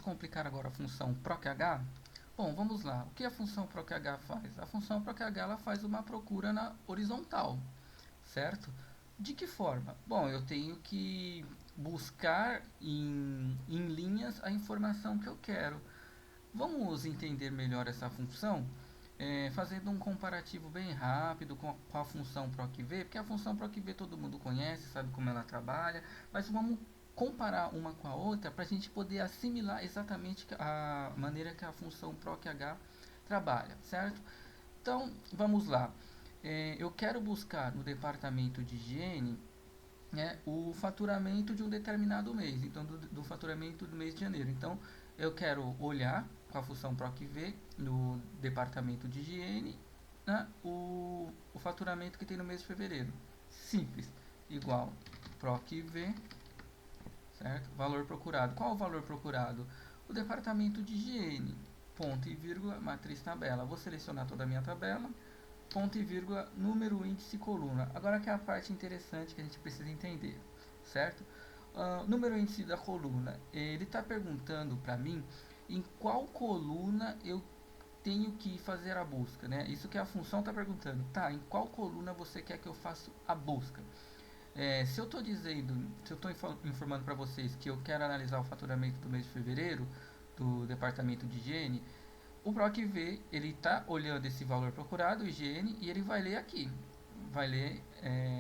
complicar agora a função procH? Bom, vamos lá. O que a função procH faz? A função procH ela faz uma procura na horizontal, certo? De que forma? Bom, eu tenho que buscar em linhas a informação que eu quero. Vamos entender melhor essa função, fazendo um comparativo bem rápido com a função procv, porque a função procv todo mundo conhece, sabe como ela trabalha, mas vamos comparar uma com a outra para a gente poder assimilar exatamente a maneira que a função proch trabalha, certo? Então, vamos lá. Eu quero buscar no departamento de higiene, né, o faturamento de um determinado mês, então do faturamento do mês de janeiro. Então, eu quero olhar com a função procv no departamento de higiene, né, o faturamento que tem no mês de fevereiro. Simples, igual procv, certo? Valor procurado. Qual o valor procurado? O departamento de higiene, ponto e vírgula, matriz tabela. Vou selecionar toda a minha tabela, ponto e vírgula, número, índice, coluna. Agora que é a parte interessante que a gente precisa entender, certo? Número, índice da coluna. Ele está perguntando para mim em qual coluna eu tenho que fazer a busca, né? Isso que a função está perguntando. Tá, em qual coluna você quer que eu faça a busca? Se eu estou dizendo, se eu estou informando para vocês que eu quero analisar o faturamento do mês de fevereiro do departamento de higiene, o PROC-V, ele está olhando esse valor procurado, higiene, e ele vai ler aqui. Vai ler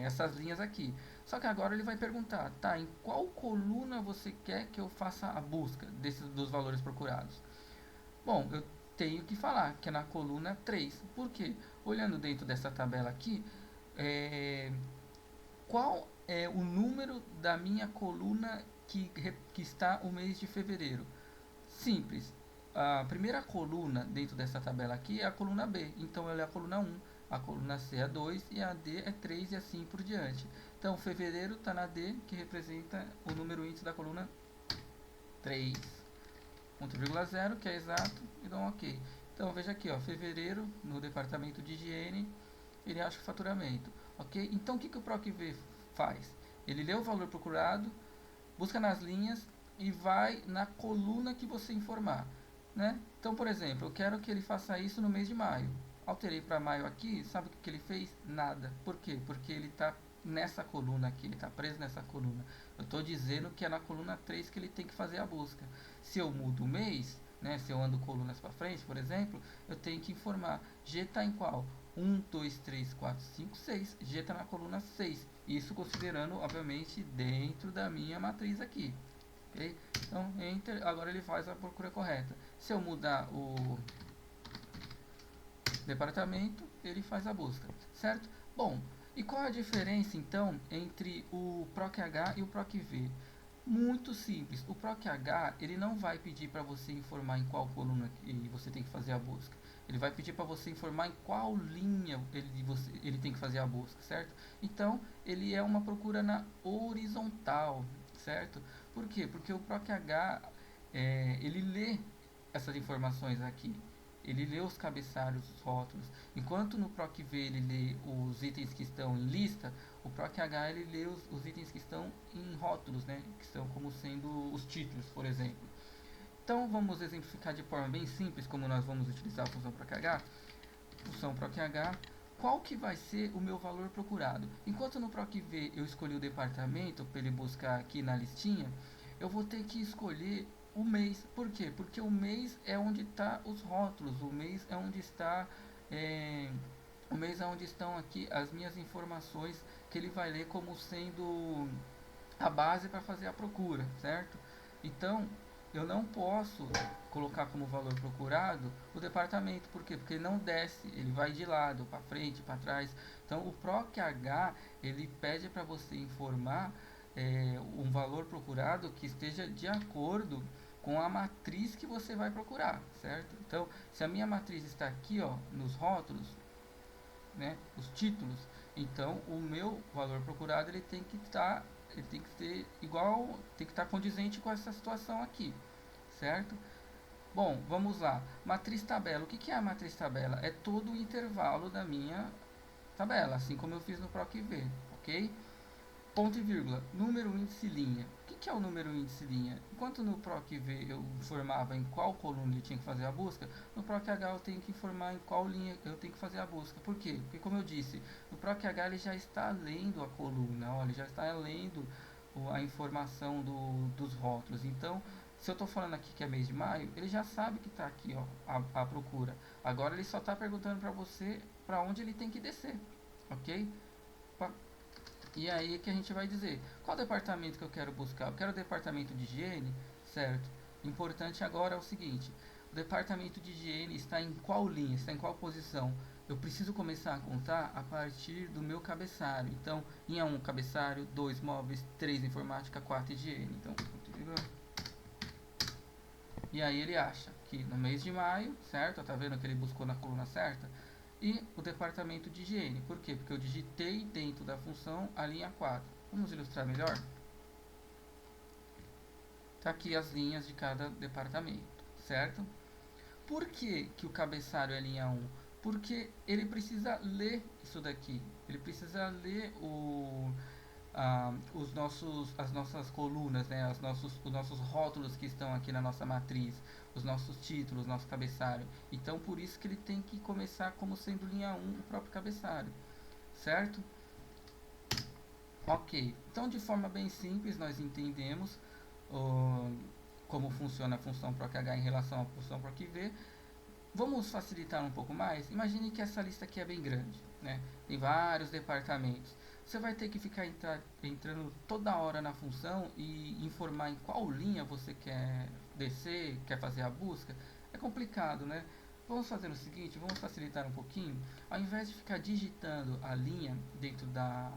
essas linhas aqui. Só que agora ele vai perguntar, tá, em qual coluna você quer que eu faça a busca dos valores procurados? Bom, eu tenho que falar que é na coluna 3. Por quê? Olhando dentro dessa tabela aqui, é, qual é o número da minha coluna que está o mês de fevereiro? Simples. A primeira coluna dentro dessa tabela aqui é a coluna B. Então ela é a coluna 1, a coluna C é 2 e a D é 3 e assim por diante. Então fevereiro está na D, que representa o número índice da coluna 3. Ponto vírgula zero, que é exato, e dá um OK. Então veja aqui, ó, fevereiro, no departamento de higiene, ele acha o faturamento. Ok? Então o que o PROC-V faz? Ele lê o valor procurado, busca nas linhas e vai na coluna que você informar, né? Então, por exemplo, eu quero que ele faça isso no mês de maio. Alterei para maio aqui, sabe o que ele fez? Nada. Por quê? Porque ele está nessa coluna aqui, ele está preso nessa coluna. Eu estou dizendo que é na coluna 3 que ele tem que fazer a busca. Se eu mudo o mês, né, se eu ando colunas para frente, por exemplo, eu tenho que informar G está em qual? 1, 2, 3, 4, 5, 6. G está na coluna 6. Isso considerando, obviamente, dentro da minha matriz aqui. Okay? Então, Enter. Agora ele faz a procura correta. Se eu mudar o departamento, ele faz a busca. Certo? Bom, e qual a diferença, então, entre o PROC-H e o PROC-V? Muito simples. O PROC-H, ele não vai pedir para você informar em qual coluna você tem que fazer a busca. Ele vai pedir para você informar em qual linha ele tem que fazer a busca, certo? Então, ele é uma procura na horizontal, certo? Por quê? Porque o PROC-H, ele lê essas informações aqui. Ele lê os cabeçalhos, os rótulos. Enquanto no PROC-V ele lê os itens que estão em lista, o PROC-H ele lê os itens que estão em rótulos, né? Que estão como sendo os títulos, por exemplo. Então vamos exemplificar de forma bem simples como nós vamos utilizar a função PROC-H. Função PROC-H, qual que vai ser o meu valor procurado? Enquanto no PROC-V eu escolhi o departamento para ele buscar aqui na listinha, eu vou ter que escolher o mês. Por quê? Porque o mês é onde está os rótulos, o mês é onde está o mês é onde estão aqui as minhas informações que ele vai ler como sendo a base para fazer a procura, certo? Então, eu não posso colocar como valor procurado o departamento, por quê? Porque ele não desce, ele vai de lado, para frente, para trás. Então, o PROC-H, ele pede para você informar um valor procurado que esteja de acordo com a matriz que você vai procurar, certo? Então, se a minha matriz está aqui, ó, nos rótulos, né, os títulos, então o meu valor procurado ele tem que ser igual, tem que estar condizente com essa situação aqui, certo? Bom, vamos lá. Matriz tabela. O que é a matriz tabela? É todo o intervalo da minha tabela, assim como eu fiz no PROC-V, ok? Ponto e vírgula. Número, índice, linha. O que é o número índice linha? Enquanto no PROC-V eu informava em qual coluna eu tinha que fazer a busca, no PROC-H eu tenho que informar em qual linha eu tenho que fazer a busca. Por quê? Porque, como eu disse, no PROC-H ele já está lendo a coluna, ó, ele já está lendo a informação dos rótulos. Então, se eu estou falando aqui que é mês de maio, ele já sabe que está aqui, ó, a procura. Agora ele só está perguntando para você para onde ele tem que descer, ok? E aí que a gente vai dizer, qual departamento que eu quero buscar? Eu quero o departamento de higiene, certo? Importante agora é o seguinte, o departamento de higiene está em qual linha, está em qual posição? Eu preciso começar a contar a partir do meu cabeçalho. Então, linha 1, cabeçalho, 2, móveis, 3, informática, 4, higiene. Então, e aí ele acha que no mês de maio, certo? Tá vendo que ele buscou na coluna certa? E o departamento de higiene. Por quê? Porque eu digitei dentro da função a linha 4. Vamos ilustrar melhor? Tá aqui as linhas de cada departamento, certo? Por que, que o cabeçalho é linha 1? Porque ele precisa ler isso daqui. Ele precisa ler as nossas colunas, né? Os nossos rótulos que estão aqui na nossa matriz, os nossos títulos, nosso cabeçalho. Então, por isso que ele tem que começar como sendo linha 1 o próprio cabeçalho, certo? Ok, então de forma bem simples nós entendemos como funciona a função PROC-H em relação à função PROC-V. Vamos facilitar um pouco mais? Imagine que essa lista aqui é bem grande, né? Tem vários departamentos. Você vai ter que ficar entrando toda hora na função e informar em qual linha você quer descer, quer fazer a busca. É complicado, né? Vamos fazer o seguinte, vamos facilitar um pouquinho. Ao invés de ficar digitando a linha dentro da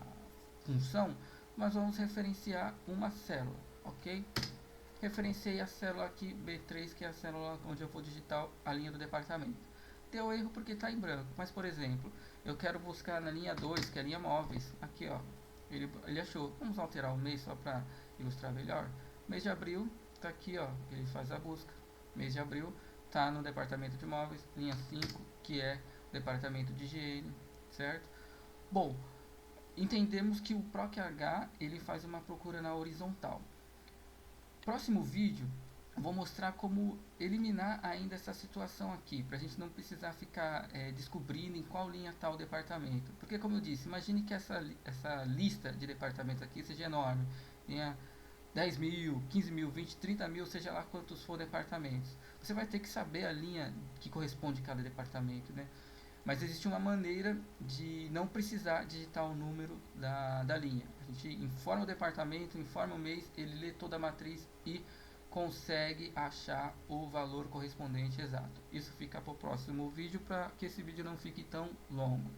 função, nós vamos referenciar uma célula, ok? Referenciei a célula aqui B3, que é a célula onde eu vou digitar a linha do departamento. Deu erro porque está em branco, mas por exemplo, eu quero buscar na linha 2, que é a linha móveis. Aqui ó, ele achou. Vamos alterar o mês só para ilustrar melhor. Mês de abril, está aqui ó, ele faz a busca. Mês de abril, está no departamento de móveis, linha 5, que é o departamento de higiene, certo? Bom, entendemos que o PROC-H ele faz uma procura na horizontal. Próximo vídeo, eu vou mostrar como eliminar ainda essa situação aqui, para a gente não precisar ficar descobrindo em qual linha está o departamento. Porque, como eu disse, imagine que essa lista de departamentos aqui seja enorme, tenha 10 mil, 15 mil, 20, 30 mil, seja lá quantos for departamentos. Você vai ter que saber a linha que corresponde a cada departamento, né? Mas existe uma maneira de não precisar digitar o número da linha. A gente informa o departamento, informa o mês, ele lê toda a matriz e consegue achar o valor correspondente exato. Isso fica para o próximo vídeo, para que esse vídeo não fique tão longo.